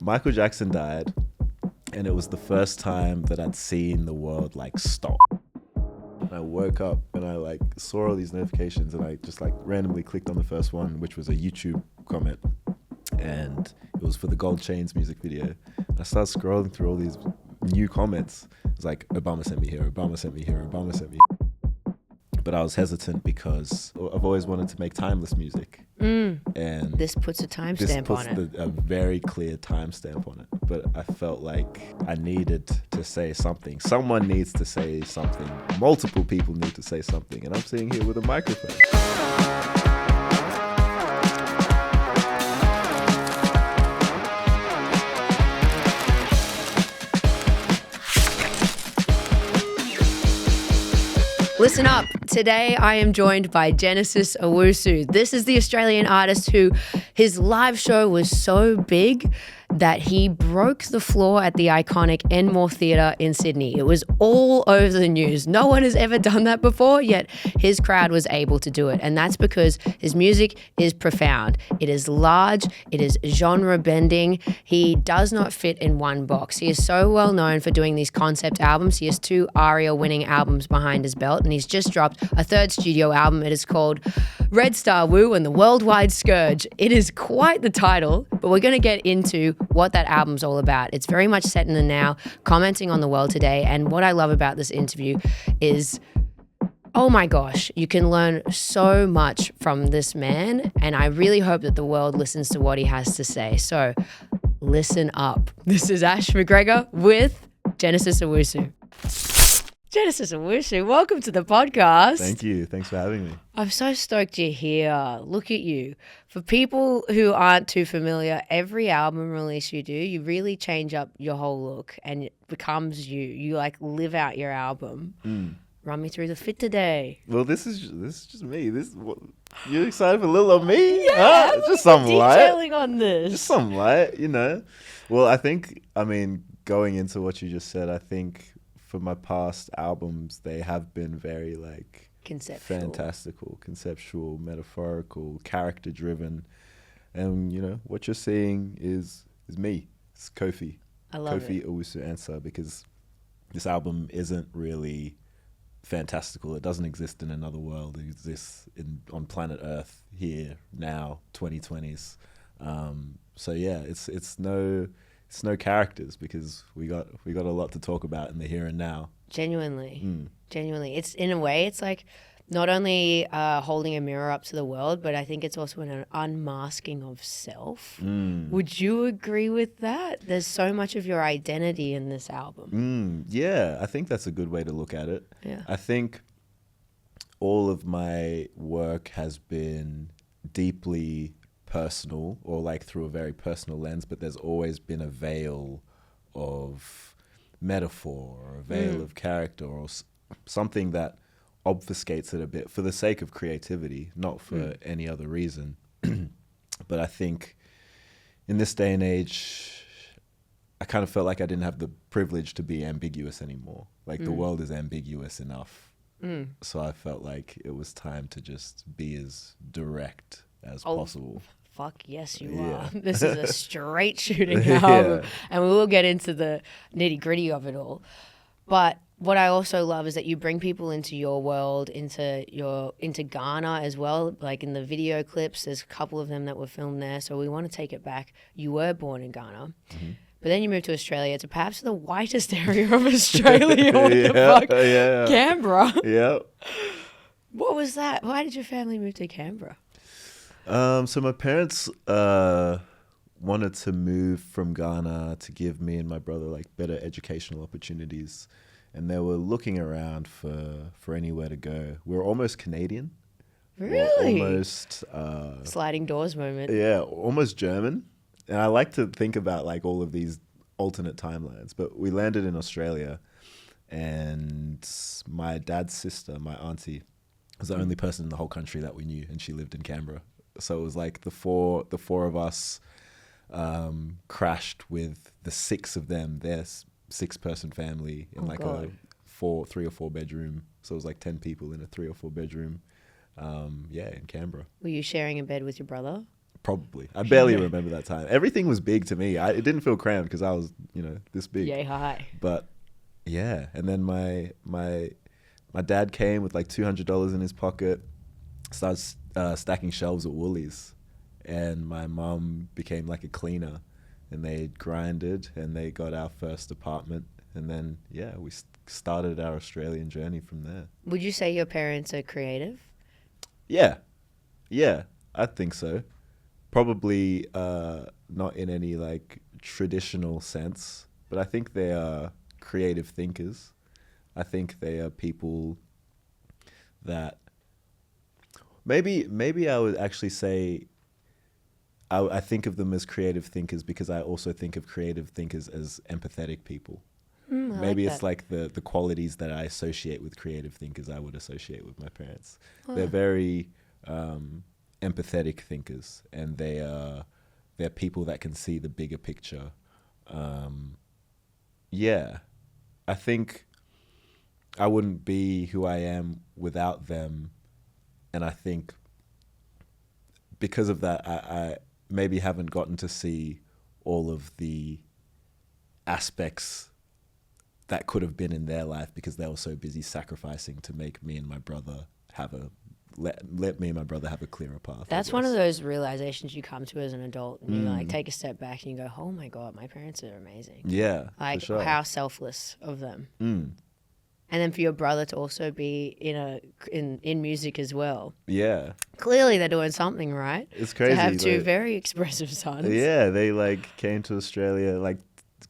Michael Jackson died, and it was the first time that I'd seen the world like stop. And I woke up and I like saw all these notifications, and I just like randomly clicked on the first one, which was a YouTube comment, and it was for the Gold Chains music video. I started scrolling through all these new comments. It was like, Obama sent me here, Obama sent me here, Obama sent me. But I was hesitant because I've always wanted to make timeless music. And this puts a timestamp on it. This puts a very clear timestamp on it. But I felt like I needed to say something. Someone needs to say something. Multiple people need to say something. And I'm sitting here with a microphone. Listen up. Today I am joined by Genesis Owusu. This is the Australian artist who his live show was so big that he broke the floor at the iconic Enmore Theatre in Sydney. It was all over the news. No one has ever done that before, yet his crowd was able to do it. And that's because his music is profound. It is large. It is genre bending. He does not fit in one box. He is so well known for doing these concept albums. He has 2 ARIA winning albums behind his belt, and he's just dropped a 3rd studio album. It is called REDSTAR Woo and the Worldwide Scourge. It is quite the title, but we're going to get into what that album's all about. It's very much set in the now, commenting on the world today. And what I love about this interview is, oh my gosh, you can learn so much from this man. And I really hope that the world listens to what he has to say. So listen up. This is Ash McGregor with Genesis Owusu. Genesis Owusu, welcome to the podcast. Thank you. Thanks for having me. I'm so stoked you're here. Look at you. For people who aren't too familiar, every album release you do, you really change up your whole look and it becomes you. You like live out your album. Run me through the fit today. Well, this is just me. You excited for a little of me? Yeah, just some light. Detailing on this. Just some light, you know. Well, I mean, going into what you just said, I think for my past albums, they have been very like fantastical, conceptual, metaphorical, character driven. And you know, what you're seeing is me. It's Kofi. I love Kofi Owusu Ansah, because this album isn't really fantastical. It doesn't exist in another world. It exists on planet Earth here now, 2020s. So yeah, it's no characters, because we got a lot to talk about in the here and now. Genuinely. It's in a way, it's like not only holding a mirror up to the world, but I think it's also an unmasking of self. Would you agree with that? There's so much of your identity in this album. Yeah, I think that's a good way to look at it. Yeah. I think all of my work has been deeply personal, or like through a very personal lens, but there's always been a veil of metaphor, or a veil of character, or something that obfuscates it a bit for the sake of creativity, not for any other reason. But I think in this day and age, I kind of felt like I didn't have the privilege to be ambiguous anymore. Like the world is ambiguous enough. So I felt like it was time to just be as direct as possible. Fuck yes, you are. This is a straight shooting album. And we will get into the nitty gritty of it all. But what I also love is that you bring people into your world, into Ghana as well. Like in the video clips, there's a couple of them that were filmed there. So we want to take it back. You were born in Ghana. But then you moved to Australia, to perhaps the whitest area of Australia. What the fuck? Canberra. Yeah. What was that? Why did your family move to Canberra? So my parents wanted to move from Ghana to give me and my brother like better educational opportunities, and they were looking around for anywhere to go. We're almost Canadian. Really? We're almost sliding doors moment. Yeah, almost German. And I like to think about like all of these alternate timelines. But we landed in Australia, and my dad's sister, my auntie, was the only person in the whole country that we knew, and she lived in Canberra. So it was like the four of us crashed with the 6 of them, their 6-person family in a 3 or 4 bedroom. So it was like 10 people in a 3 or 4 bedroom. In Canberra. Were you sharing a bed with your brother? Probably. I barely remember that time. Everything was big to me. It didn't feel crammed because I was, this big. Yay high. But yeah, and then my dad came with like $200 in his pocket, started stacking shelves at Woolies, and my mum became like a cleaner, and they grinded and they got our first apartment, and then we started our Australian journey from there. Would you say your parents are creative? Yeah, I think so. Probably not in any like traditional sense, but I think they are creative thinkers. I think they are people that maybe I would actually say I think of them as creative thinkers because I also think of creative thinkers as empathetic people. Maybe it's like the qualities that I associate with creative thinkers I would associate with my parents. They're very empathetic thinkers, and they're people that can see the bigger picture. I think I wouldn't be who I am without them, and I think because of that I maybe haven't gotten to see all of the aspects that could have been in their life because they were so busy sacrificing to make me and my brother have let me and my brother have a clearer path. That's one of those realizations you come to as an adult, and you like take a step back and you go, "Oh my God, my parents are amazing." Yeah, like for sure. How selfless of them. And then for your brother to also be in music as well. Yeah, clearly they're doing something right. It's crazy to have two very expressive sons. Yeah, they like came to Australia like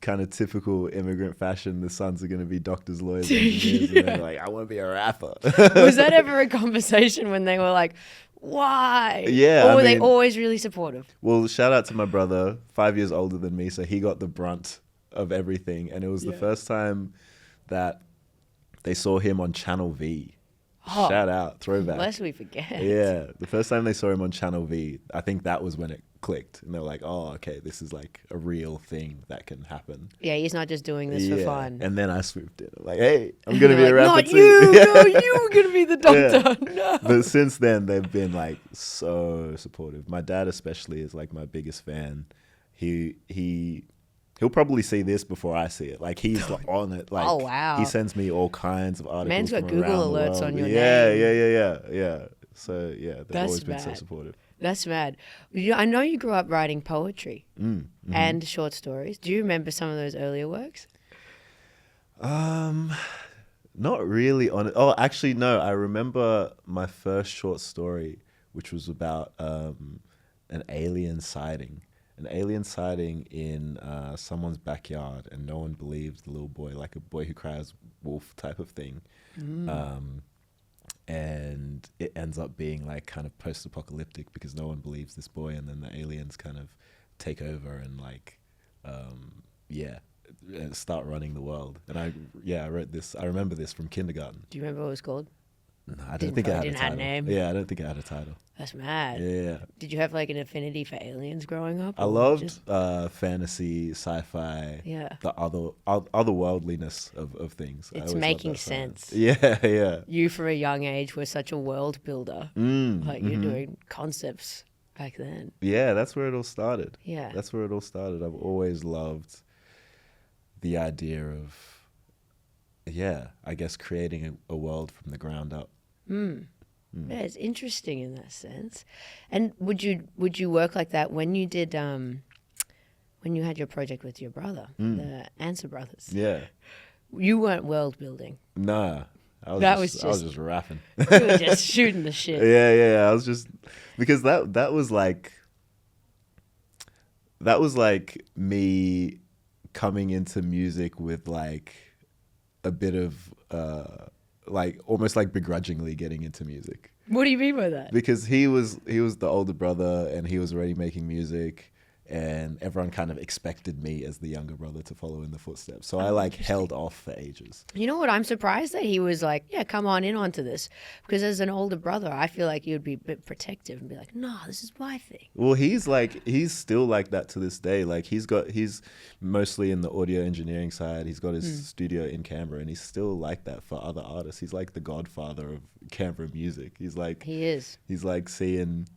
kind of typical immigrant fashion. The sons are going to be doctors, lawyers, engineers, and they're like, I want to be a rapper. Was that ever a conversation when they were like, why? Yeah. Or were they always really supportive? Well, shout out to my brother, 5 years older than me, so he got the brunt of everything. And it was the first time that they saw him on Channel V. Oh, shout out, throwback. Lest we forget. Yeah, the first time they saw him on Channel V, I think that was when it clicked, and they were like, "Oh, okay, this is like a real thing that can happen." Yeah, he's not just doing this for fun. And then I swooped in, like, "Hey, I'm gonna be a rapper not too." You, no, you were gonna be the doctor. No. But since then, they've been like so supportive. My dad, especially, is like my biggest fan. He'll probably see this before I see it. Like he's like on it. Like, oh wow, he sends me all kinds of articles. Man's got from Google around alerts the on your name. name. Yeah. So yeah, they've always been so supportive. That's mad. I know you grew up writing poetry and short stories. Do you remember some of those earlier works? Not really on it. Oh, actually, no. I remember my first short story, which was about an alien sighting. An alien sighting in someone's backyard, and no one believes the little boy, like a boy who cries wolf type of thing. And it ends up being like kind of post-apocalyptic because no one believes this boy, and then the aliens kind of take over and like, start running the world. And I wrote this. I remember this from kindergarten. Do you remember what it was called? No, I don't think it had a title. Name. Yeah, I don't think it had a title. That's mad. Yeah. Did you have like an affinity for aliens growing up? I loved fantasy, sci-fi. Yeah. The otherworldliness of things. It's making sense. Yeah. You, from a young age, were such a world builder. Like you're doing concepts back then. Yeah, that's where it all started. Yeah. That's where it all started. I've always loved the idea of, I guess creating a world from the ground up. Yeah, it's interesting in that sense. And would you work like that when you did when you had your project with your brother, the Answer Brothers? Yeah. You weren't world building. Nah. I was just rapping. You were just shooting the shit. Yeah. I was just, because that was like me coming into music with like a bit of like almost like begrudgingly getting into music. What do you mean by that? Because he was the older brother, and he was already making music, and everyone kind of expected me as the younger brother to follow in the footsteps. So I like held off for ages. You know what? I'm surprised that he was like, yeah, come on in onto this. Because as an older brother, I feel like you'd be a bit protective and be like, no, this is my thing. Well, he's still like that to this day. Like he's mostly in the audio engineering side. He's got his studio in Canberra, and he's still like that for other artists. He's like the godfather of Canberra music. He is. He's like seeing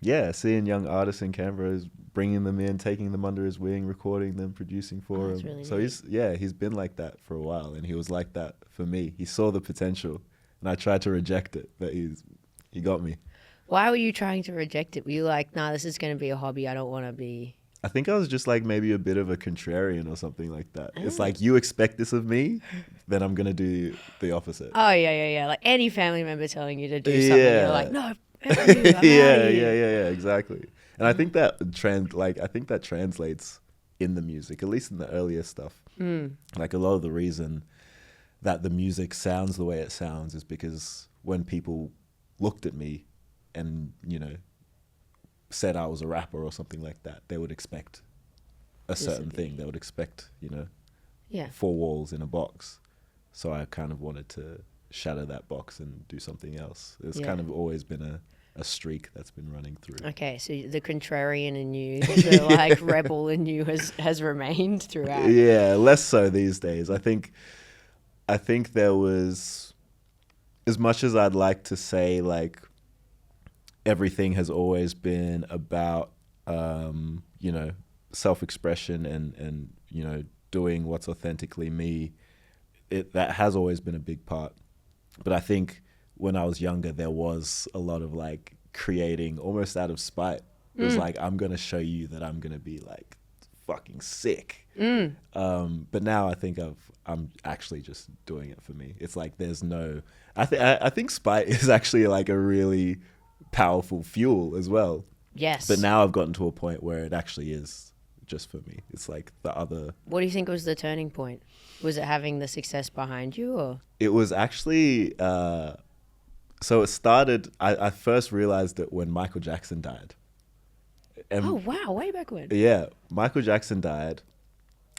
yeah, seeing young artists in Canberra is bringing them in, taking them under his wing, recording them, producing for him. That's really So neat. he's been like that for a while, and he was like that for me. He saw the potential, and I tried to reject it, but he got me. Why were you trying to reject it? Were you like, nah, this is going to be a hobby. I don't want to be. I think I was just like maybe a bit of a contrarian or something like that. It's like, you expect this of me, then I'm gonna do the opposite. Oh, yeah. Like any family member telling you to do something, Yeah. you're like, no, F you, I'm outta yeah, here. exactly. And I think that I think that translates in the music, at least in the earlier stuff. Like a lot of the reason that the music sounds the way it sounds is because when people looked at me and, you know, said I was a rapper or something like that, they would expect a certain thing. They would expect, you know, Yeah. 4 walls in a box. So I kind of wanted to shatter that box and do something else. It's kind of always been a streak that's been running through. Okay, so the contrarian in you, the like rebel in you has remained throughout. Yeah, less so these days. I think there was, as much as I'd like to say like everything has always been about you know, self-expression and you know, doing what's authentically me, that has always been a big part. But I think when I was younger, there was a lot of like creating almost out of spite. It was like, I'm going to show you that I'm going to be like fucking sick. But now I think I'm actually just doing it for me. It's like there's no, I think spite is actually like a really powerful fuel as well. Yes. But now I've gotten to a point where it actually is just for me. It's like the other. What do you think was the turning point? Was it having the success behind you, or? It was actually, so it started, I first realized it when Michael Jackson died. And Oh wow, way back when. yeah, Michael Jackson died,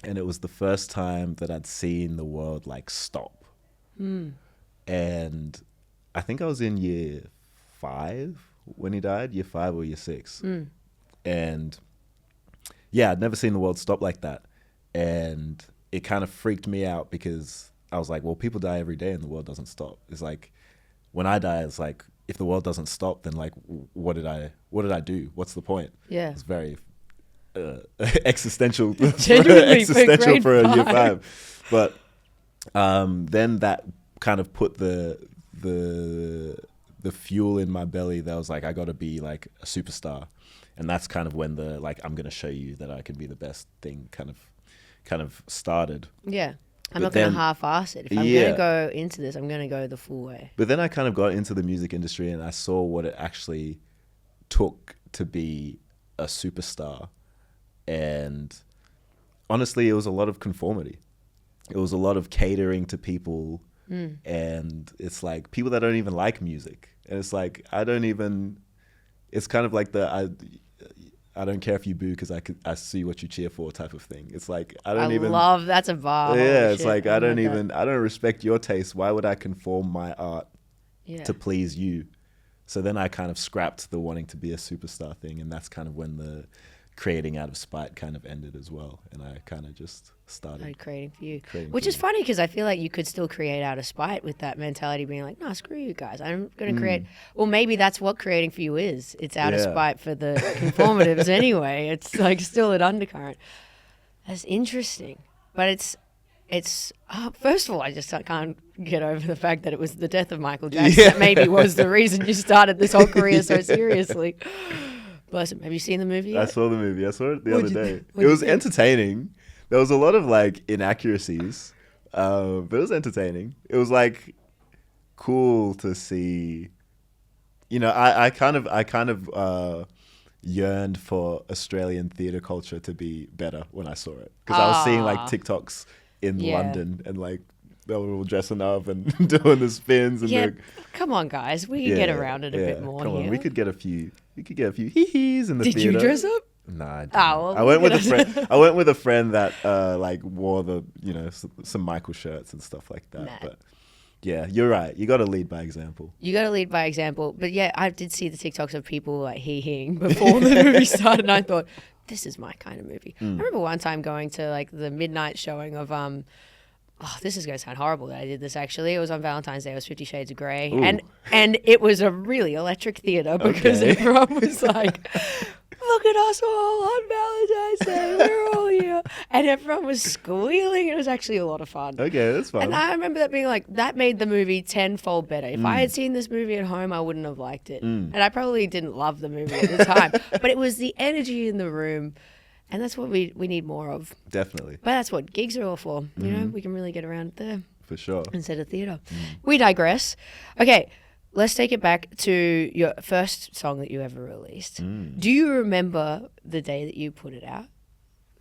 and it was the first time that I'd seen the world like stop. And I think I was in year 5 when he died, year 5 or year 6. And yeah, I'd never seen the world stop like that. And it kind of freaked me out because I was like, well, people die every day and the world doesn't stop. It's like, when I die, it's like, if the world doesn't stop, then like, what did I do? What's the point? Yeah. It's very existential, Genuinely for existential grade for a year 5. 5. But then that kind of put the fuel in my belly that was like, I got to be like a superstar. And that's kind of when the like, I'm going to show you that I can be the best thing kind of started. Yeah. I'm But not going then- to half-ass it. If I'm Yeah. going to go into this, I'm going to go the full way. But then I kind of got into the music industry and I saw what it actually took to be a superstar. And honestly, it was a lot of conformity. It was a lot of catering to people. And it's like people that don't even like music. And it's like, it's kind of like I don't care if you boo because I see what you cheer for type of thing. It's like, love that's a bar. yeah, Holy it's shit, like, I I don't love that. respect your taste. Why would I conform my art Yeah. to please you? So then I kind of scrapped the wanting to be a superstar thing, and that's kind of when the creating out of spite kind of ended as well. And I kind of just started Creating for you. creating Which for is me. funny because I feel like you could still create out of spite with that mentality being like, no, screw you guys. I'm going to create. Well, maybe that's what creating for you is. It's out of Yeah. spite for the conformatives anyway. It's like still an undercurrent. That's interesting. But it's first of all, I just can't get over the fact that it was the death of Michael Jackson that maybe was the reason you started this whole career so seriously. Bless him. Have you seen the movie I yet? saw the movie. I saw it the What'd other you day. think? What'd It you was think? entertaining. There was a lot of like inaccuracies, but it was entertaining. It was like cool to see. You know, I kind of yearned for Australian theatre culture to be better when I saw it, because I was seeing like TikToks in Yeah. London and like they were all dressing up and doing the spins and Yeah, the come on, guys. We can get around it a bit more Come here. on, we could get a few hee-hees in the Did theatre. you dress up? No, I didn't. Oh, well, I went with a look at friend. I went with a friend that like wore the some Michael shirts and stuff like that. Mad. But yeah, you're right. You got to lead by example. You got to lead by example. But yeah, I did see the TikToks of people like hee-heeing before the movie started, and I thought, this is my kind of movie. I remember one time going to like the midnight showing of oh, this is going to sound horrible that I did this actually. It was on Valentine's Day. It was 50 Shades of Grey. Ooh. And it was a really electric theatre because everyone was like, look at us all on Valentine's Day. We're all here. And everyone was squealing. It was actually a lot of fun. Okay, that's fun. And I remember that being like, that made the movie tenfold better. If I had seen this movie at home, I wouldn't have liked it. And I probably didn't love the movie at the time. But it was the energy in the room. And that's what we need more of. Definitely. But that's what gigs are all for. You know, we can really get around there. For sure. Instead of theatre. We digress. Okay, let's take it back to your first song that you ever released. Do you remember the day that you put it out?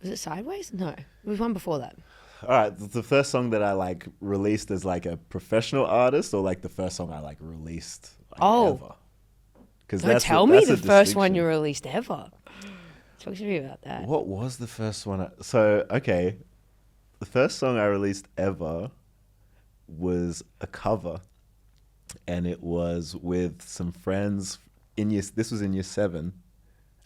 Was it Sideways? No, it was one before that. All right, the first song that I like released as like a professional artist, or like the first song I like released ever? Because tell me the first one you released ever. Talk to me about that. What was the first one? The first song I released ever was a cover, and it was with some friends this was in year 7.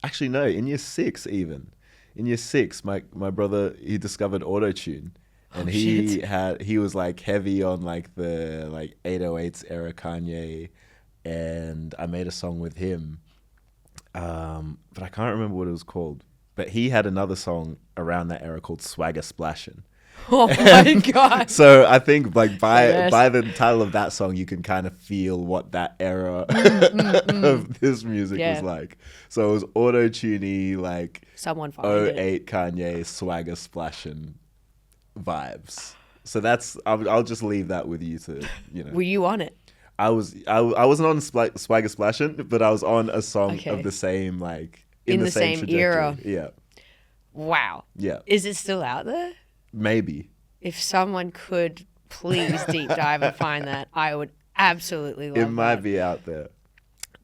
Actually, no, in year 6 even. In year 6, my brother, he discovered auto-tune, and he was like heavy on like the like 808s era Kanye, and I made a song with him. But I can't remember what it was called. But he had another song around that era called Swagger Splashin'. Oh my God. So I think like by the title of that song, you can kind of feel what that era of this music was like. So it was auto-tuney, like someone find 08 Kanye Swagger Splashin' vibes. So that's, I'll just leave that with you to, you know. Were you on it? I wasn't on Swagger Splashin', but I was on a song of the same, like, in the same era. Yeah. Wow. Yeah. Is it still out there? Maybe. If someone could please deep dive and find that, I would absolutely love it. It might be out there.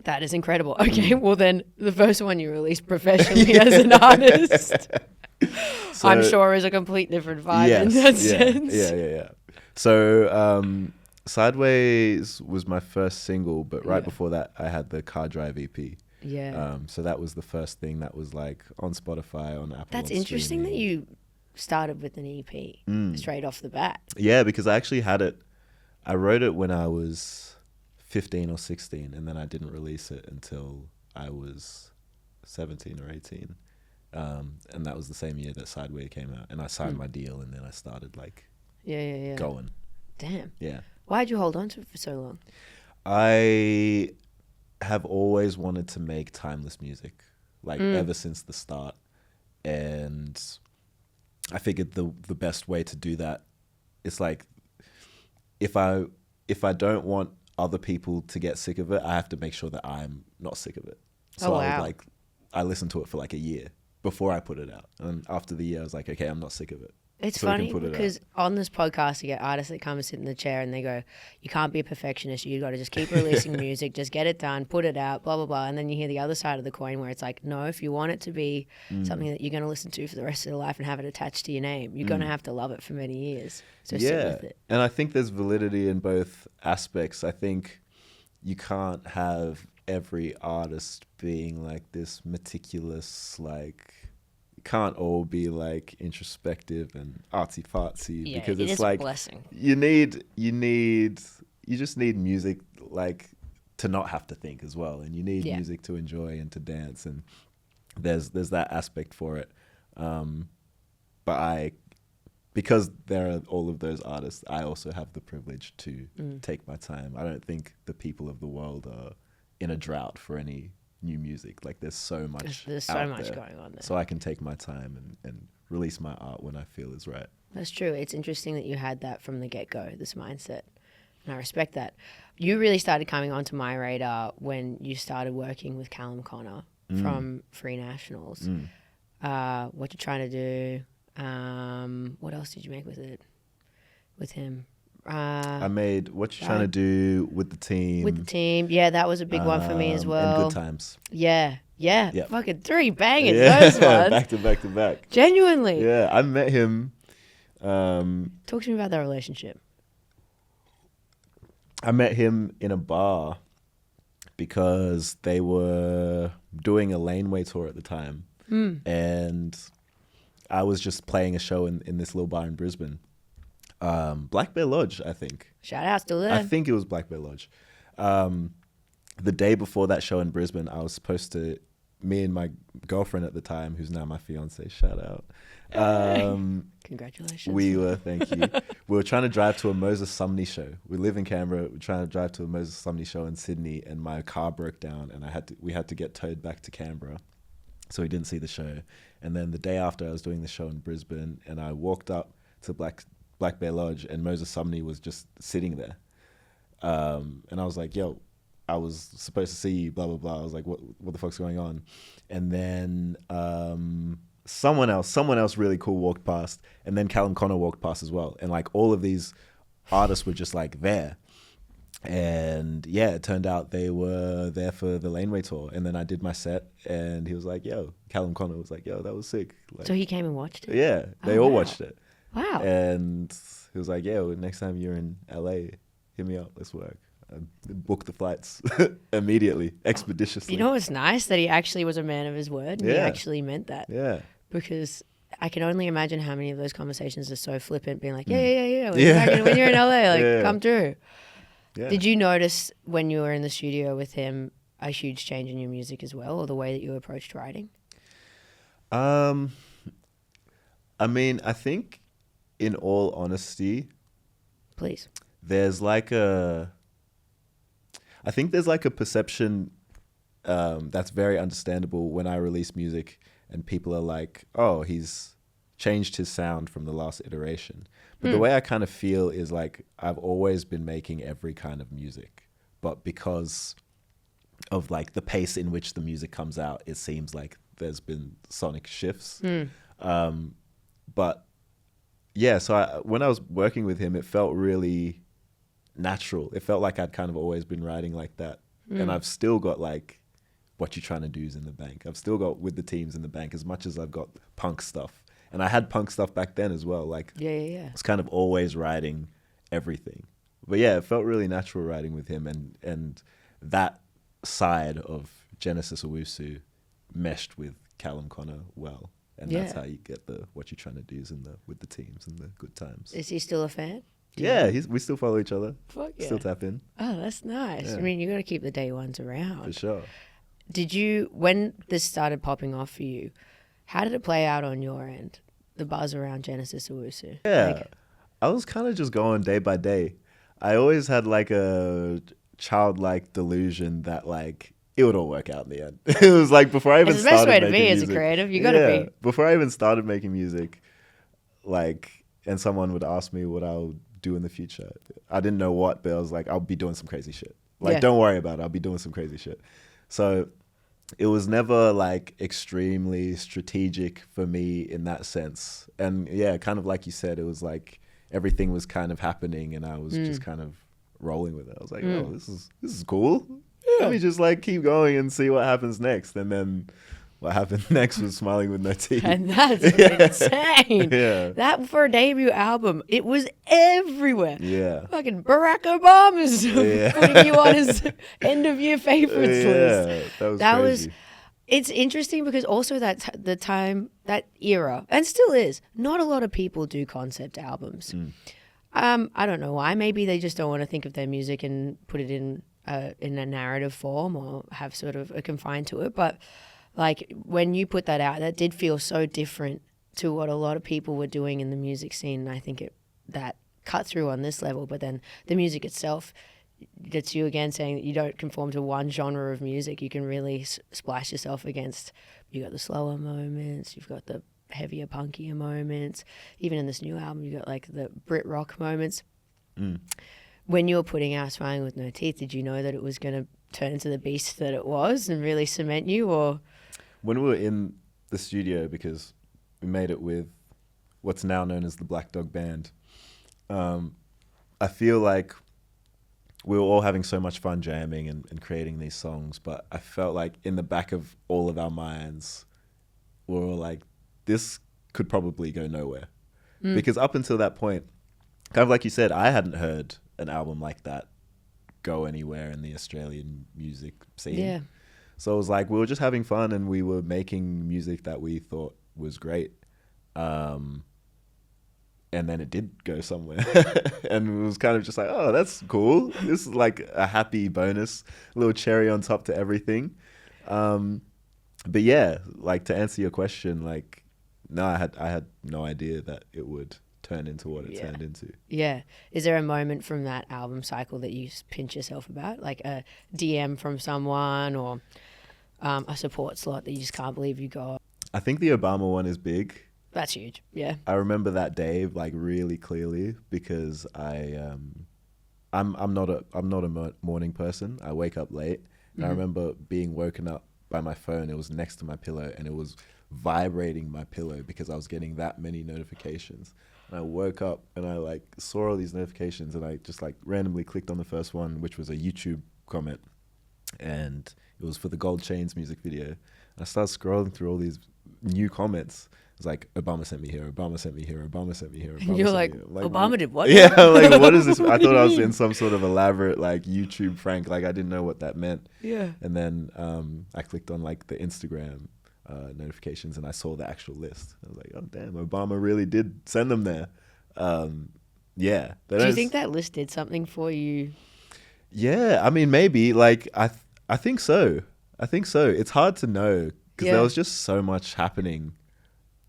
That is incredible. Okay, well then, the first one you released professionally as an artist, so, I'm sure is a complete different vibe in that sense. Yeah. So, Sideways was my first single, but right before that, I had the Car Drive EP. Yeah. So that was the first thing that was like on Spotify, on Apple. That's interesting that you started with an EP straight off the bat. Yeah, because I actually had it. I wrote it when I was 15 or 16, and then I didn't release it until I was 17 or 18. And that was the same year that Sideways came out, and I signed my deal, and then I started like going. Damn. Yeah. Why'd you hold on to it for so long? I have always wanted to make timeless music, like ever since the start. And I figured the best way to do that is like, if I don't want other people to get sick of it, I have to make sure that I'm not sick of it. So I listened to it for like a year before I put it out. And after the year, I was like, okay, I'm not sick of it. It's funny because on this podcast, you get artists that come and sit in the chair and they go, you can't be a perfectionist. You got to just keep releasing music, just get it done, put it out, blah, blah, blah. And then you hear the other side of the coin where it's like, no, if you want it to be something that you're going to listen to for the rest of your life and have it attached to your name, you're going to have to love it for many years. So sit with it. And I think there's validity in both aspects. I think you can't have every artist being like this meticulous, like, can't all be like introspective and artsy fartsy, because it's like a blessing. You just need music like to not have to think as well, and you need music to enjoy and to dance, and there's that aspect for it. But because there are all of those artists, I also have the privilege to take my time. I don't think the people of the world are in a drought for any new music. Like there's so much going on there, so I can take my time and release my art when I feel is right. That's true. It's interesting that you had that from the get-go, this mindset, and I respect that. You really started coming onto my radar when you started working with Callum from Free Nationals. What you're trying to do, what else did you make with him? I made What You're Trying to Do with the team. Yeah, that was a big one for me as well. And Good Times. Yeah. Fucking 3 bangers, those ones. Back to back to back. Genuinely. Yeah, I met him. Talk to me about that relationship. I met him in a bar because they were doing a laneway tour at the time. And I was just playing a show in this little bar in Brisbane. Black Bear Lodge, I think. Shout out, still there. I think it was Black Bear Lodge. The day before that show in Brisbane, I was supposed to, me and my girlfriend at the time, who's now my fiance, shout out. Congratulations. Thank you. We were trying to drive to a Moses Sumney show. We live in Canberra. We're trying to drive to a Moses Sumney show in Sydney, and my car broke down, and we had to get towed back to Canberra. So we didn't see the show. And then the day after, I was doing the show in Brisbane, and I walked up to Black Bear Lodge, and Moses Sumney was just sitting there. And I was like, yo, I was supposed to see you, blah, blah, blah. I was like, what the fuck's going on? And then someone else really cool walked past, and then Callum Connor walked past as well. And like all of these artists were just like there. And yeah, it turned out they were there for the Laneway tour. And then I did my set, and he was like, yo, Callum Connor was like, yo, that was sick. Like, so he came and watched it? Yeah, they all watched it. Wow. And he was like, yeah, well, next time you're in LA, hit me up, let's work. I booked the flights immediately, expeditiously. You know what's nice? That he actually was a man of his word, and he actually meant that. Yeah. Because I can only imagine how many of those conversations are so flippant, being like, yeah. When you're in LA, like, come through. Yeah. Did you notice when you were in the studio with him a huge change in your music as well, or the way that you approached writing? I mean, I think in all honesty, please, there's like a perception that's very understandable when I release music and people are like, oh, he's changed his sound from the last iteration. But the way I kind of feel is like I've always been making every kind of music, but because of like the pace in which the music comes out, it seems like there's been sonic shifts. But yeah, so when I was working with him, it felt really natural. It felt like I'd kind of always been writing like that. And I've still got like What You Trying to Do's in the bank. I've still got With the Teams in the bank, as much as I've got punk stuff. And I had punk stuff back then as well. Like, yeah. It's kind of always writing everything. But yeah, it felt really natural writing with him, and that side of Genesis Owusu meshed with Callum Connor well. And that's how you get the What You Trying to Do's in the With the Teams and the good times. Is he still a fan? Yeah, we still follow each other. Fuck yeah. Still tap in. Oh, that's nice. Yeah. I mean, you got to keep the day ones around. For sure. Did you, when this started popping off for you, how did it play out on your end, the buzz around Genesis Owusu? Yeah, I was kind of just going day by day. I always had like a childlike delusion that like it would all work out in the end. It was like before I even started making music. It's the best way to be as a creative. You got to be. Before I even started making music, like, and someone would ask me what I'll do in the future. I didn't know what, but I was like, I'll be doing some crazy shit. Like, don't worry about it. I'll be doing some crazy shit. So it was never like extremely strategic for me in that sense. And yeah, kind of like you said, it was like everything was kind of happening and I was just kind of rolling with it. I was like, oh, this is cool. Yeah. Let me just like keep going and see what happens next. And then what happened next was Smiling with No Teeth. And that's insane. Yeah. That for a debut album, it was everywhere. Yeah. Fucking Barack Obama's putting you on his end of year favorites list. That was crazy. It's interesting because also the time, that era, and still is, not a lot of people do concept albums. I don't know why. Maybe they just don't want to think of their music and put it in a narrative form or have sort of a confine to it. But like when you put that out, that did feel so different to what a lot of people were doing in the music scene. And I think that cut through on this level, but then the music itself, that's you again saying that you don't conform to one genre of music. You can really splash yourself against, you got the slower moments, you've got the heavier, punkier moments. Even in this new album, you got like the Brit rock moments. When you were putting out Smiling with No Teeth, did you know that it was going to turn into the beast that it was and really cement you? Or when we were in the studio, because we made it with what's now known as the Black Dog Band, I feel like we were all having so much fun jamming and creating these songs, but I felt like in the back of all of our minds, we were like, this could probably go nowhere. Because up until that point, kind of like you said, I hadn't heard an album like that go anywhere in the Australian music scene. Yeah. So it was like we were just having fun and we were making music that we thought was great. and then it did go somewhere. And it was kind of just like, oh, that's cool. This is like a happy bonus, a little cherry on top to everything. But yeah, like to answer your question, like, no, I had no idea that it would turn into what it turned into. Yeah. Is there a moment from that album cycle that you pinch yourself about? Like a DM from someone or a support slot that you just can't believe you got? I think the Obama one is big. That's huge. Yeah. I remember that day like really clearly because I'm not a morning person. I wake up late. And I remember being woken up by my phone. It was next to my pillow and it was vibrating my pillow because I was getting that many notifications. And I woke up and I like saw all these notifications and I just like randomly clicked on the first one, which was a YouTube comment, and it was for the Gold Chains music video. I started scrolling through all these new comments. It's like, Obama sent me here, Obama sent me here, Obama sent me here. And you're like, Obama did what? Yeah, like, what is this? I thought I was in some sort of elaborate like YouTube prank. Like I didn't know what that meant. Yeah. And then I clicked on like the Instagram notifications and I saw the actual list. I was like, oh damn, Obama really did send them there. Yeah. Do you think that list did something for you? Yeah, I mean maybe. Like I think so. I think so. It's hard to know because there was just so much happening.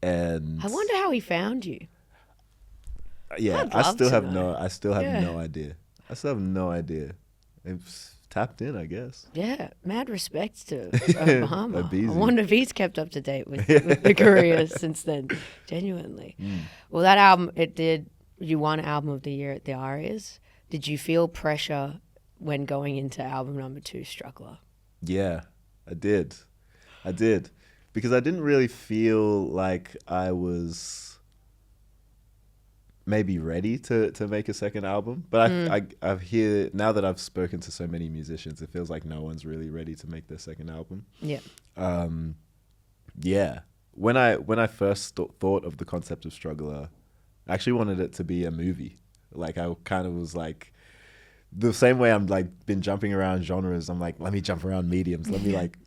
And I wonder how he found you. Yeah, I still have no idea. I still have no idea. It's tapped in, I guess. Yeah, mad respect to Obama. Abeezy. I wonder if he's kept up to date with the career since then. Genuinely. Well, that album, you won Album of the Year at the ARIAs. Did you feel pressure when going into album number 2, Strugglert? Yeah, I did. Because I didn't really feel like I was maybe ready to make a second album. But I hear, now that I've spoken to so many musicians, it feels like no one's really ready to make their second album. Yeah. Yeah. When I first thought of the concept of Strugglert, I actually wanted it to be a movie. Like I kind of was like, the same way I'm like been jumping around genres, I'm like, let me jump around mediums. Let me like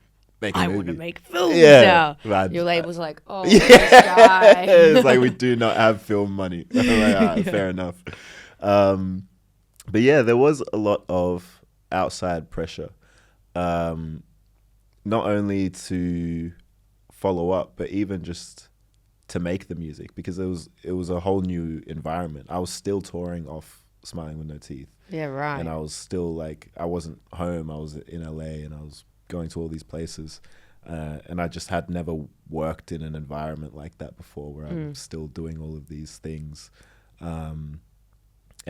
make a movie. I want to make films now. Right. Your label's like, oh, this guy. It's like, we do not have film money. I'm like, all right, fair enough. But yeah, there was a lot of outside pressure, not only to follow up, but even just to make the music, because it was a whole new environment. I was still touring off Smiling with No Teeth. Yeah, right. And I was still like, I wasn't home. I was in LA and I was going to all these places. And I just had never worked in an environment like that before, where I'm still doing all of these things, and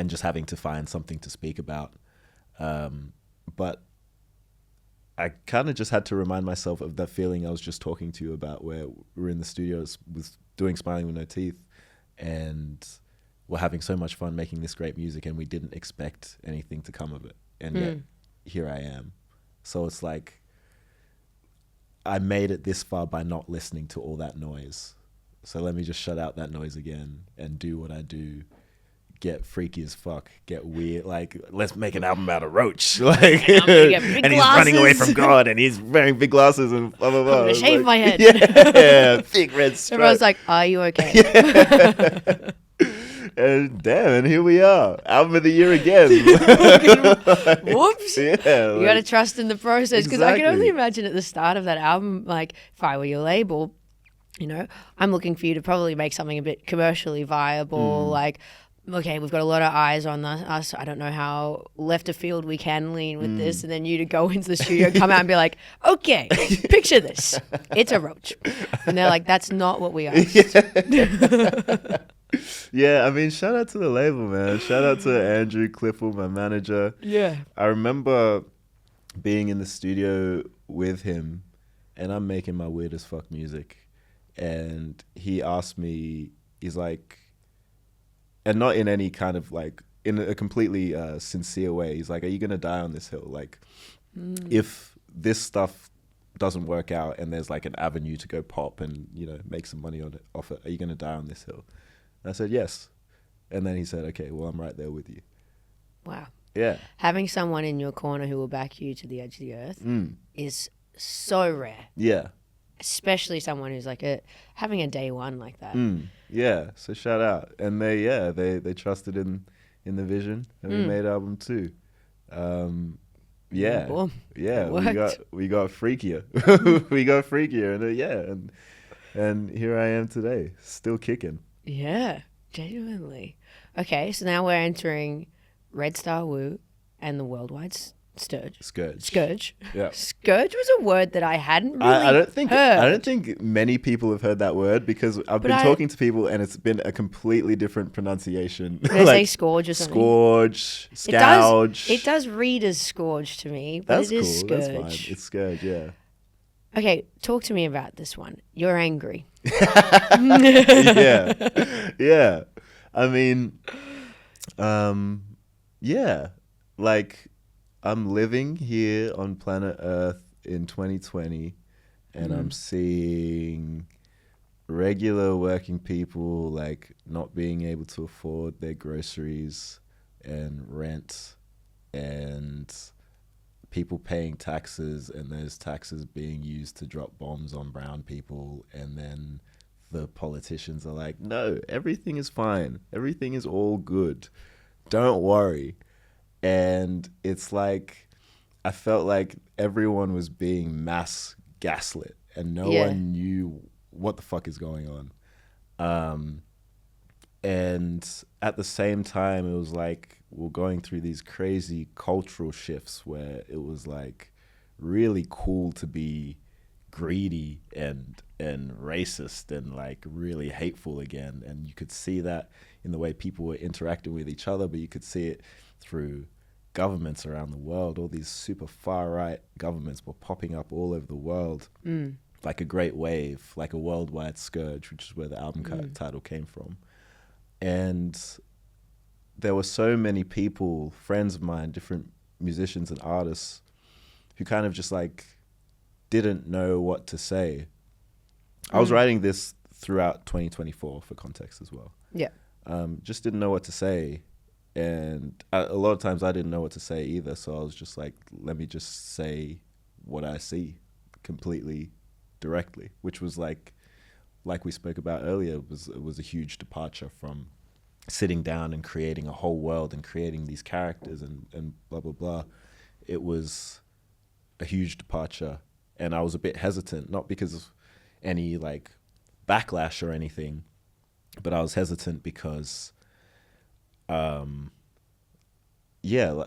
just having to find something to speak about. But I kind of just had to remind myself of that feeling I was just talking to you about, where we were in the studios with doing Smiling with No Teeth, and we're having so much fun making this great music, and we didn't expect anything to come of it. And yet here I am. So it's like, I made it this far by not listening to all that noise. So let me just shut out that noise again and do what I do. Get freaky as fuck. Get weird. Like, let's make an album about a roach. Like, and he's running away from God, and he's wearing big glasses and blah blah blah. I'm gonna shave my head. Yeah, big red stripe. Everyone's like, "Are you okay?" And damn, and here we are, album of the year again. Whoops. Yeah, you got to trust in the process, because I can only Exactly. imagine at the start of that album, like if I were your label, you know, I'm looking for you to probably make something a bit commercially viable. Like, okay, we've got a lot of eyes on us. I don't know how left of field we can lean with this, and then you to go into the studio, come out and be like, okay, picture this. It's a roach. And they're like, that's not what we asked. Yeah, I mean, shout out to the label, man. Shout out to Andrew Clifford, my manager. Yeah. I remember being in the studio with him, and I'm making my weird as fuck music, and he asked me, he's like, and not in any kind of like, in a completely sincere way, he's like, are you gonna die on this hill? Like, if this stuff doesn't work out and there's like an avenue to go pop and, you know, make some money off it, are you gonna die on this hill? And I said yes. And then he said, okay, well, I'm right there with you. Wow. Yeah. Having someone in your corner who will back you to the edge of the earth is so rare. Yeah. especially someone who's like having a day one like that. Yeah, so shout out. And they trusted in the vision, and we made album 2. Yeah, Boom. yeah, It we got freakier. We got freakier, and here I am today, still kicking. Yeah, genuinely. Okay, so now we're entering REDSTAR Woo and the Worldwide Scourge. Yeah. Scourge was a word that I hadn't really I don't think heard. I don't think many people have heard that word, because I've been talking to people and it's been a completely different pronunciation. Did I say scourge or something? Scourge, scourge. It does read as scourge to me, but That's it is cool. scourge. That's fine. It's scourge, yeah. Okay, talk to me about this one. You're angry. Yeah. Yeah. I mean, yeah. Like, I'm living here on planet Earth in 2020, and I'm seeing regular working people like not being able to afford their groceries and rent, and people paying taxes, and those taxes being used to drop bombs on brown people, and then the politicians are like, no, everything is fine, everything is all good, don't worry. And it's like, I felt like everyone was being mass gaslit, and no one knew what the fuck is going on. And at the same time, it was like we're going through these crazy cultural shifts where it was like really cool to be greedy and racist and like really hateful again. And you could see that in the way people were interacting with each other, but you could see it through governments around the world. All these super far right governments were popping up all over the world, like a great wave, like a worldwide scourge, which is where the album title came from. And there were so many people, friends of mine, different musicians and artists, who kind of just like didn't know what to say. I was writing this throughout 2024 for context as well. Yeah. Just didn't know what to say. And a lot of times I didn't know what to say either. So I was just like, let me just say what I see completely directly, which was like we spoke about earlier, it was a huge departure from sitting down and creating a whole world and creating these characters and blah, blah, blah. It was a huge departure. And I was a bit hesitant, not because of any like backlash or anything, but I was hesitant because I've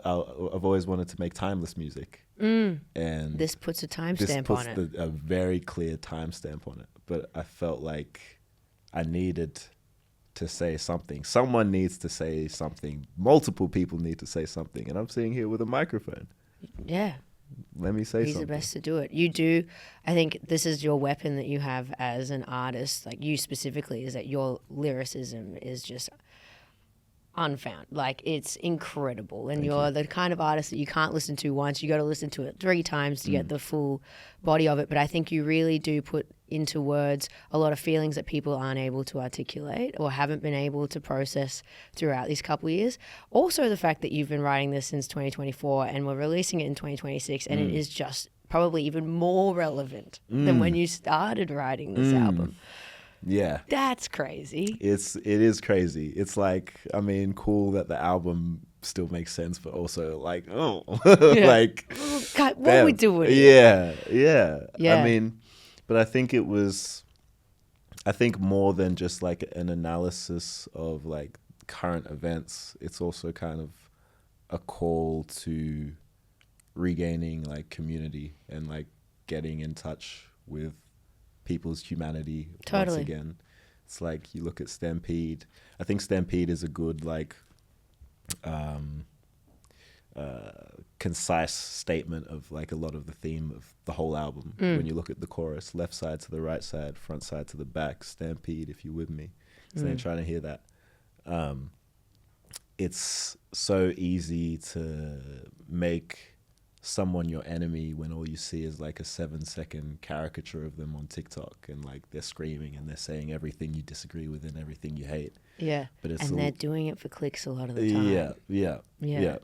always wanted to make timeless music, and this puts a timestamp on it. This puts a very clear timestamp on it. But I felt like I needed to say something. Someone needs to say something. Multiple people need to say something, and I'm sitting here with a microphone. Yeah. Let me say He's something. the best to do it. You do. I think this is your weapon that you have as an artist, like you specifically, is that your lyricism is just unfound. Like, it's incredible. And you're the kind of artist that you can't listen to once. You got to listen to it 3 times to get the full body of it. But I think you really do put into words a lot of feelings that people aren't able to articulate or haven't been able to process throughout these couple of years. Also, the fact that you've been writing this since 2024 and we're releasing it in 2026, and it is just probably even more relevant than when you started writing this album. Yeah. That's crazy. It is crazy. It's like, I mean, cool that the album still makes sense, but also like, like, God, what are we doing here? Yeah. Yeah. I mean, but I think more than just like an analysis of like current events, it's also kind of a call to regaining like community and like getting in touch with people's humanity once again. It's like you look at Stampede. I think Stampede is a good like concise statement of like a lot of the theme of the whole album. When you look at the chorus, left side to the right side, front side to the back, Stampede if you're with me. So they're trying to hear that. It's so easy to make someone your enemy when all you see is like a 7-second caricature of them on TikTok, and like they're screaming and they're saying everything you disagree with and everything you hate. Yeah. But it's they're doing it for clicks a lot of the time. Yeah.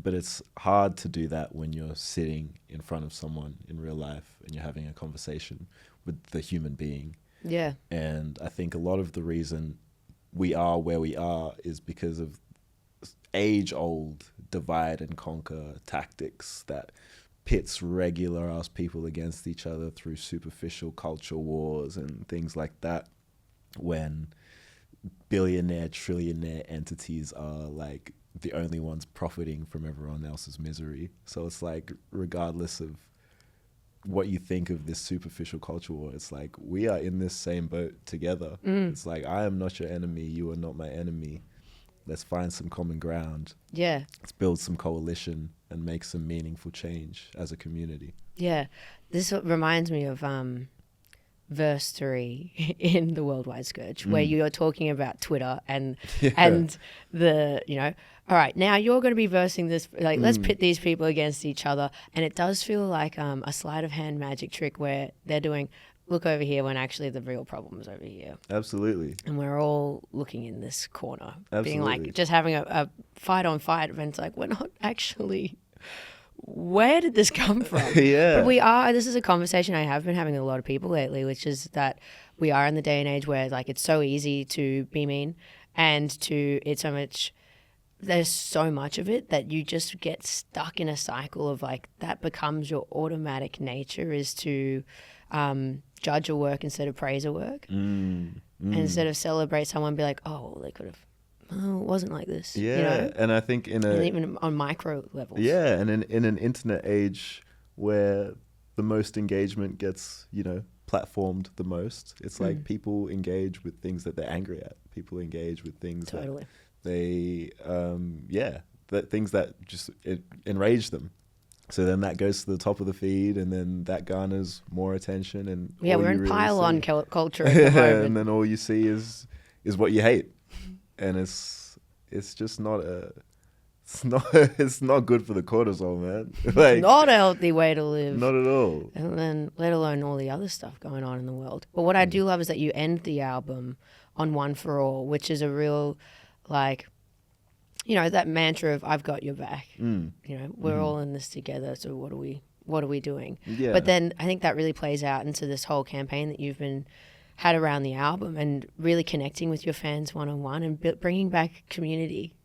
But it's hard to do that when you're sitting in front of someone in real life and you're having a conversation with the human being. Yeah. And I think a lot of the reason we are where we are is because of age-old divide and conquer tactics that pits regular ass people against each other through superficial culture wars and things like that, when billionaire, trillionaire entities are like the only ones profiting from everyone else's misery. So it's like, regardless of what you think of this superficial culture war, it's like, we are in this same boat together. It's like, I am not your enemy, you are not my enemy. Let's find some common ground. Yeah. Let's build some coalition and make some meaningful change as a community. Yeah. This reminds me of verse 3 in the Worldwide Scourge, where you're talking about Twitter and the, you know, all right, now you're going to be versing this, like, let's pit these people against each other. And it does feel like a sleight of hand magic trick where they're doing, look over here, when actually the real problem is over here. Absolutely. And we're all looking in this corner, Absolutely. being like, just having a fight on fight. And it's like, we're not actually, where did this come from? Yeah. But we are, this is a conversation I have been having with a lot of people lately, which is that we are in the day and age where, like, it's so easy to be mean, and it's so much, there's so much of it that you just get stuck in a cycle of, like, that becomes your automatic nature, is to judge a work instead of praise a work. And instead of celebrate someone, be like, oh, well, they could have, oh, it wasn't like this. Yeah. You know? And I think and even on micro levels. Yeah, and in an internet age where the most engagement gets, you know, platformed the most, it's like people engage with things that they're angry at. People engage with things Totally. that they, that things that just enrage them. So then that goes to the top of the feed, and then that garners more attention. And Yeah, all we're you in really pile-on see- culture at the moment. And then all you see is what you hate, and it's just not it's not good for the cortisol, man. Like, Not a healthy way to live. not at all. And then let alone all the other stuff going on in the world. But what I do love is that you end the album on One for All, which is a real, like, you know, that mantra of I've got your back. You know, we're all in this together, so what are we doing? Yeah. But then I think that really plays out into this whole campaign that you've had around the album, and really connecting with your fans one-on-one and bringing back community.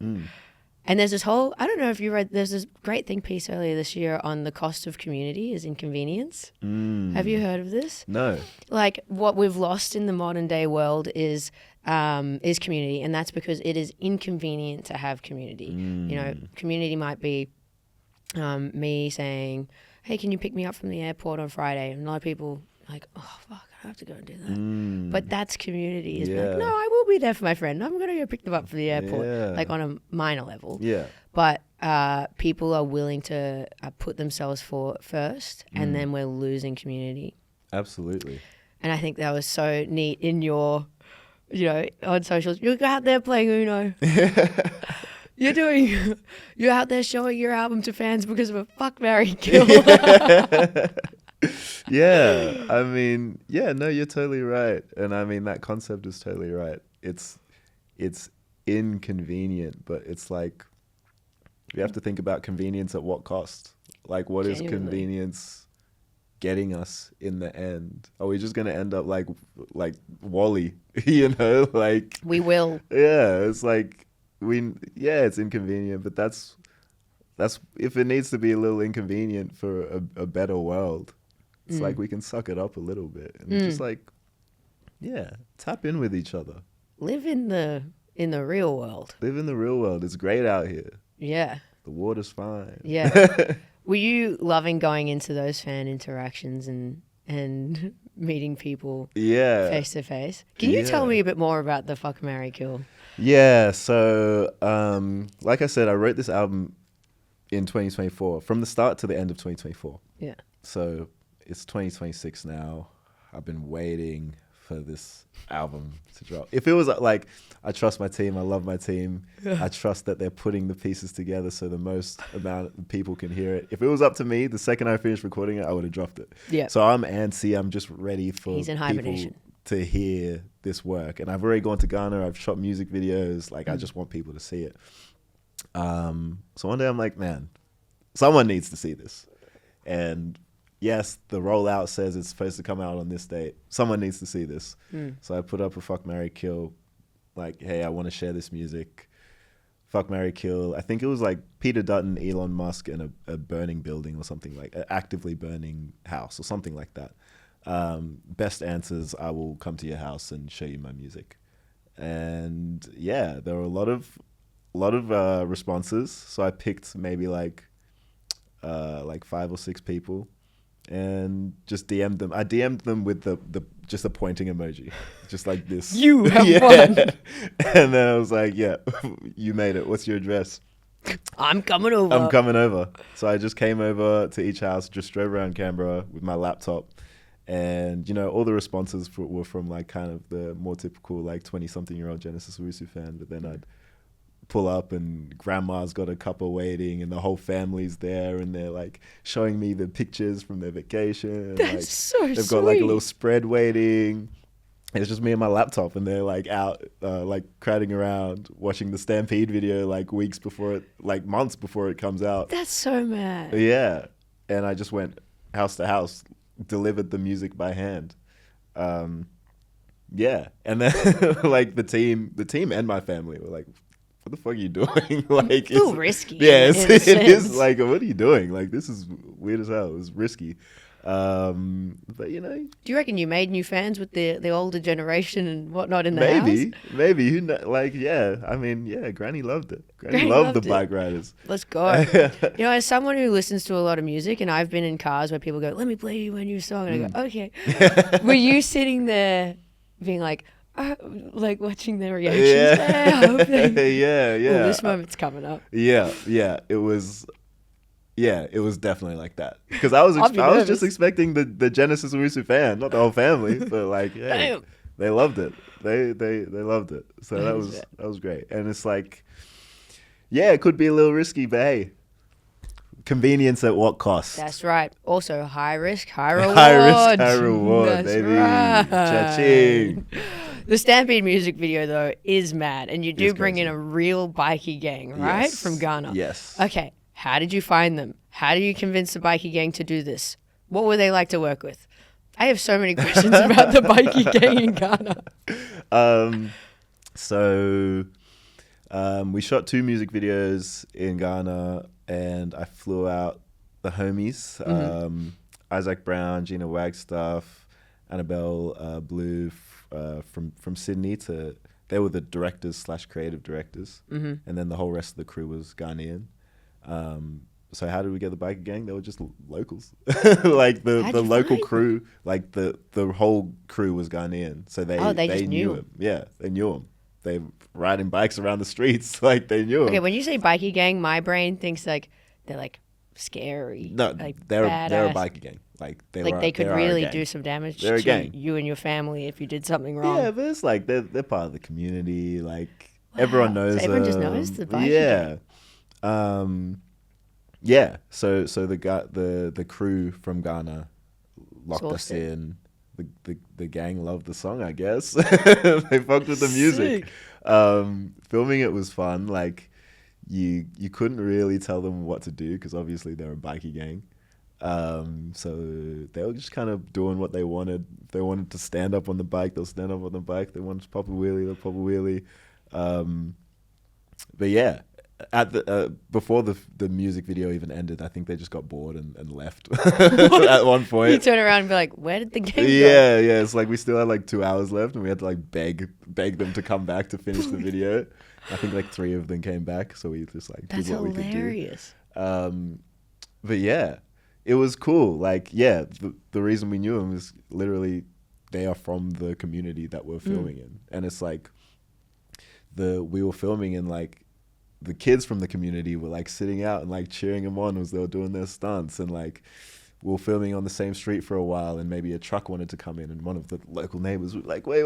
And there's this whole, I don't know if you read, there's this great think piece earlier this year on the cost of community is inconvenience. Have you heard of this? No. Like, what we've lost in the modern day world is community, and that's because it is inconvenient to have community. You know, community might be me saying, hey, can you pick me up from the airport on Friday? And a lot of people are like, oh, fuck, I have to go and do that. But that's community. Is like, no, I will be there for my friend. I'm going to go pick them up from the airport, like on a minor level. Yeah. But people are willing to put themselves first, and then we're losing community. Absolutely. And I think that was so neat in your, you know, on socials. You're out there playing Uno. You're out there showing your album to fans because of a fuck, marry, kill. Yeah. I mean, yeah, no, you're totally right. And I mean, that concept is totally right. It's inconvenient, but it's like, we have to think about convenience at what cost? Like, what is convenience getting us in the end? Are we just going to end up like Wall-E, you know? Like, We will. yeah, it's like, it's inconvenient, but that's if it needs to be a little inconvenient for a better world, it's like we can suck it up a little bit and just like, tap in with each other. Live in the real world. Live in the real world. It's great out here. Yeah. The water's fine. Yeah. Were you loving going into those fan interactions and meeting people face to face? Can you tell me a bit more about the fuck, marry, kill? Yeah. So, like I said, I wrote this album in 2024, from the start to the end of 2024. Yeah. So it's 2026 now. I've been waiting for this album to drop. If it was like, I trust my team, I love my team, I trust that they're putting the pieces together so the most amount of people can hear it. If it was up to me, the second I finished recording it, I would have dropped it. Yeah. So I'm antsy. I'm just ready for He's in people hibernation. to hear this work. And I've already gone to Ghana. I've shot music videos. Like, I just want people to see it. So one day I'm like, man, someone needs to see this. And yes, the rollout says it's supposed to come out on this date. Someone needs to see this. So I put up a fuck, marry, kill. Like, hey, I want to share this music. Fuck, marry, kill. I think it was like Peter Dutton, Elon Musk, and a burning building or something, like an actively burning house or something like that. Best answers, I will come to your house and show you my music. And yeah, there were a lot of responses. So I picked maybe like 5 or 6 people and just DM'd them. I DM'd them with the just a pointing emoji, just like this. You have fun. And then I was like, yeah, you made it. What's your address? I'm coming over. I'm coming over. So I just came over to each house, just drove around Canberra with my laptop. And, you know, all the responses were from like kind of the more typical like 20-something-year-old Genesis Owusu fan. But then I'd pull up and grandma's got a cuppa waiting and the whole family's there and they're like showing me the pictures from their vacation. That's like, so they've sweet. got like a little spread waiting. And it's just me and my laptop and they're like out like crowding around watching the Stampede video like months before it comes out. That's so mad. Yeah. And I just went house to house, delivered the music by hand. Yeah. And then like the team and my family were like, what the fuck are you doing? Like, it's a little risky. Yeah, it is like, what are you doing? Like, this is weird as hell. It was risky. But you know, do you reckon you made new fans with the older generation and whatnot in the house? Maybe. Who like, yeah. I mean, yeah. Granny loved it. Granny loved the bike riders. Let's go. You know, as someone who listens to a lot of music, and I've been in cars where people go, "Let me play you a new song," and I go, "Okay." Were you sitting there, being like watching their reactions? Yeah. Ooh, this moment's coming up. Yeah. It was. Yeah, it was definitely like that because I was just expecting the Genesis Owusu fan, not the whole family, but like, yeah, they loved it. They loved it. So that was great. And it's like, yeah, it could be a little risky, but hey, convenience at what cost? That's right. Also, high risk, high reward. High risk, high reward, That's baby. Right. Cha-ching. The Stampede music video though is mad, and you do It's bring crazy. in a real bikie gang, right, from Ghana. Yes. Okay. How did you find them? How did you convince the bikie gang to do this? What were they like to work with? I have so many questions about the bikie gang in Ghana. So we shot 2 music videos in Ghana and I flew out the homies, Isaac Brown, Gina Wagstaff, Annabelle Blue from Sydney they were the directors / creative directors. And then the whole rest of the crew was Ghanaian. So how did we get the biker gang? They were just locals. Like the local crew, like the whole crew was Ghanaian. So they just knew him. Yeah, they knew him. They riding bikes around the streets, like they knew him. Okay, when you say bikie gang, my brain thinks like they're like scary. No, like they're a badass. biker gang. Like they could really do some damage They're a to gang. you and your family if you did something wrong. Yeah, but it's like they're part of the community. Like everyone knows. So everyone just knows the biker gang. Yeah. Yeah, so the crew from Ghana locked us in. The gang loved the song, I guess. They fucked with the music. Filming it was fun. Like you couldn't really tell them what to do because obviously they're a bikie gang. So they were just kind of doing what they wanted. If they wanted to stand up on the bike, they'll stand up on the bike. They wanted to pop a wheelie, they'll pop a wheelie. But yeah. At the before the music video even ended, I think they just got bored and left at one point. You turn around and be like, "Where did the game go?" Yeah. It's like we still had like 2 hours left, and we had to like beg them to come back to finish the video. I think like 3 of them came back, so we just like That's did what hilarious. we could do. But yeah, it was cool. Like yeah, the reason we knew them is literally they are from the community that we're filming in, and it's like we were filming in like. The kids from the community were like sitting out and like cheering them on as they were doing their stunts, and like we were filming on the same street for a while, and maybe a truck wanted to come in, and one of the local neighbors was like, wait,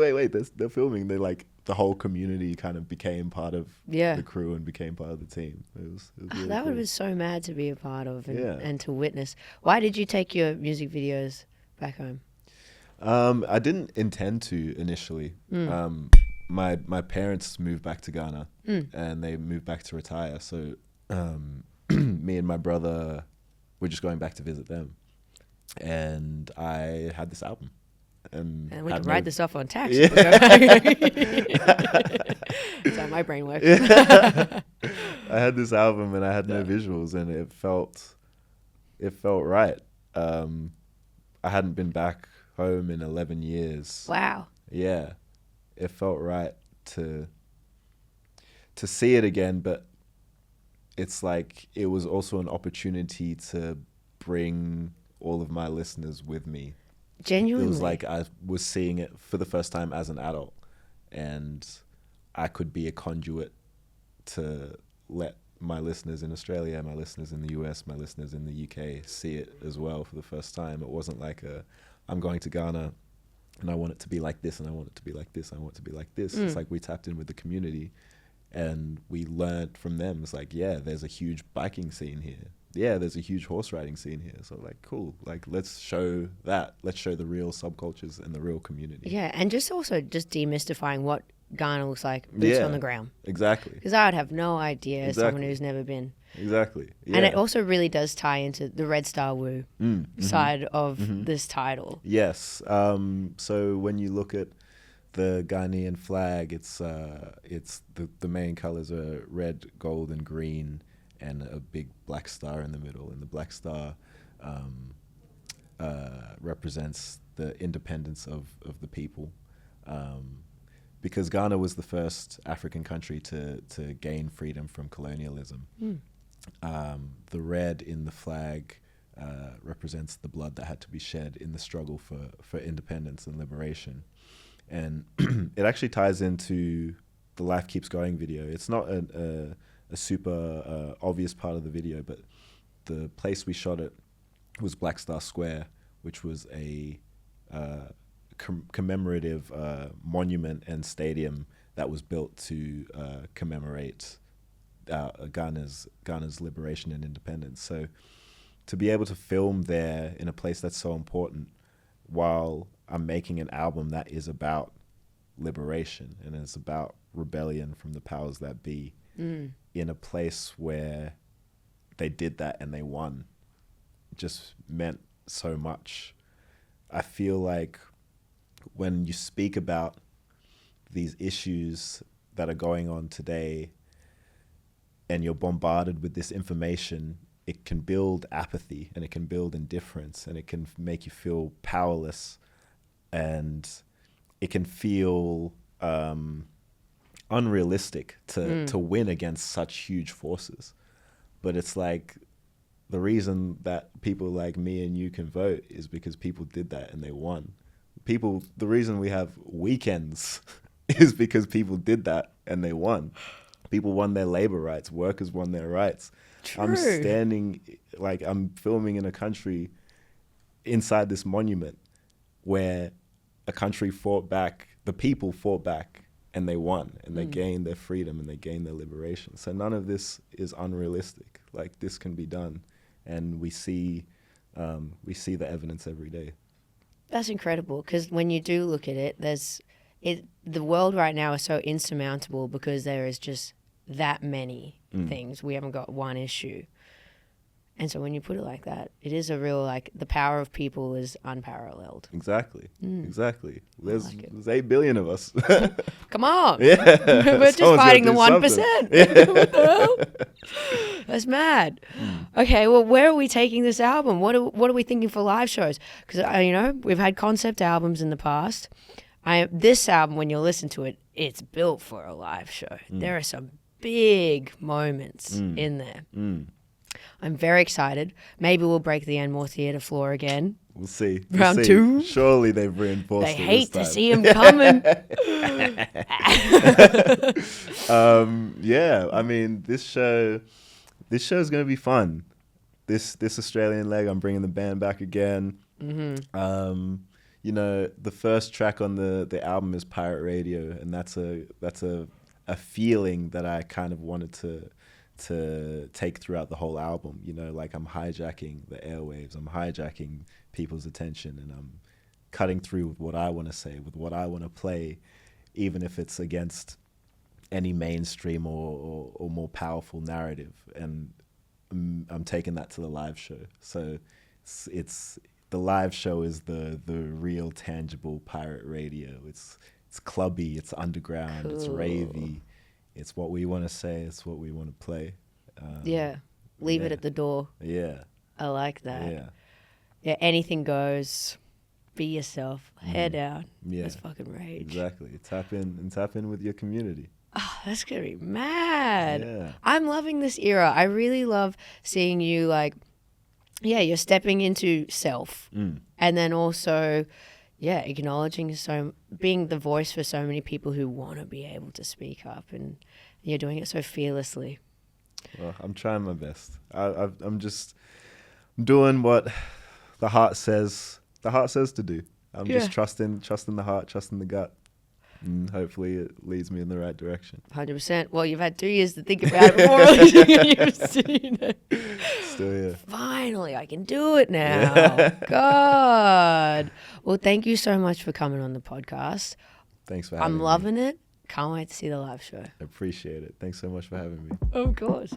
they're filming. They like the whole community kind of became part of the crew and became part of the team. It was really that cool. would have been so mad to be a part of and to witness. Why did you take your music videos back home? I didn't intend to initially. My parents moved back to Ghana and they moved back to retire. So me and my brother were just going back to visit them. and I had this album. And we had can write this off on tax. Yeah. That's how my brain works. I had this album and I had no visuals, and it felt right. I hadn't been back home in 11 years. Wow. Yeah, it felt right to see it again, but it's like it was also an opportunity to bring all of my listeners with me. Genuinely. It was like I was seeing it for the first time as an adult, and I could be a conduit to let my listeners in Australia, my listeners in the US, my listeners in the UK see it as well for the first time. It wasn't like I'm going to Ghana and I want it to be like this, and I want it to be like this, and I want it to be like this. It's like we tapped in with the community and we learned from them. It's like, yeah, there's a huge biking scene here. Yeah, there's a huge horse riding scene here. So like, cool. Like, let's show that. Let's show the real subcultures and the real community. Yeah, and just demystifying what Ghana looks like, boots on the ground. Exactly. Because I would have no idea as someone who's never been. Exactly. Yeah. And it also really does tie into the REDSTAR Woo side of this title. Yes. So when you look at the Ghanaian flag, it's the main colors are red, gold, and green, and a big black star in the middle. And the black star represents the independence of the people. Because Ghana was the first African country to gain freedom from colonialism. The red in the flag represents the blood that had to be shed in the struggle for independence and liberation. And it actually ties into the Life Keeps Going video. It's not a super obvious part of the video, but the place we shot it was Black Star Square, which was a commemorative monument and stadium that was built to commemorate Ghana's liberation and independence. So to be able to film there in a place that's so important while I'm making an album that is about liberation and it's about rebellion from the powers that be in a place where they did that and they won, just meant so much. I feel like when you speak about these issues that are going on today and you're bombarded with this information, it can build apathy and it can build indifference and it can make you feel powerless, and it can feel unrealistic to win against such huge forces. But it's like the reason that people like me and you can vote is because people did that and they won. The reason we have weekends is because people did that and they won. People won their labor rights. Workers won their rights. True. I'm filming in a country inside this monument where a country fought back, the people fought back, and they won, and they gained their freedom and they gained their liberation. So none of this is unrealistic. Like, this can be done, and we see the evidence every day. That's incredible, because when you do look at it, the world right now is so insurmountable because there is just that many things. We haven't got one issue. And so when you put it like that, it is a real, like, the power of people is unparalleled. Exactly. Exactly. There's 8 billion of us. Come on. Yeah. We're just fighting the 1%. Yeah. What the hell? That's mad. Okay, well, where are we taking this album? What are we thinking for live shows? Because, we've had concept albums in the past. This album, when you listen to it, it's built for a live show. There are some big moments in there. I'm very excited. Maybe we'll break the Enmore Theatre floor again. We'll see. Round 2. Surely they've reinforced They it hate this to time. see him coming. Yeah, I mean, this show is going to be fun. This Australian leg, I'm bringing the band back again. The first track on the album is Pirate Radio, and that's a feeling that I kind of wanted to take throughout the whole album. Like, I'm hijacking the airwaves, I'm hijacking people's attention, and I'm cutting through with what I want to say, with what I want to play, even if it's against any mainstream or more powerful narrative. And I'm taking that to the live show. So it's the live show is the real tangible pirate radio. It's clubby, it's underground, it's Cool. ravey. It's what we want to say. It's what we want to play. Leave it yeah. at the door. Yeah, I like that. yeah, Yeah, anything goes. Be yourself. Hair down. yeah. Let's fucking rage. Exactly. Tap in with your community. Oh, that's gonna be mad. Yeah. I'm loving this era. I really love seeing you like, yeah, you're stepping into self, and then also, yeah, acknowledging being the voice for so many people who want to be able to speak up, and you're doing it so fearlessly. Well, I'm trying my best. I'm just doing what the heart says. The heart says to do. I'm just trusting the heart, trusting the gut, and hopefully it leads me in the right direction. 100%. Well, you've had 2 years to think about it before releasing it. You've seen it. Still here. Finally, I can do it now. God. Well, thank you so much for coming on the podcast. Thanks for having me. I'm loving it. Can't wait to see the live show. Appreciate it. Thanks so much for having me. Of course.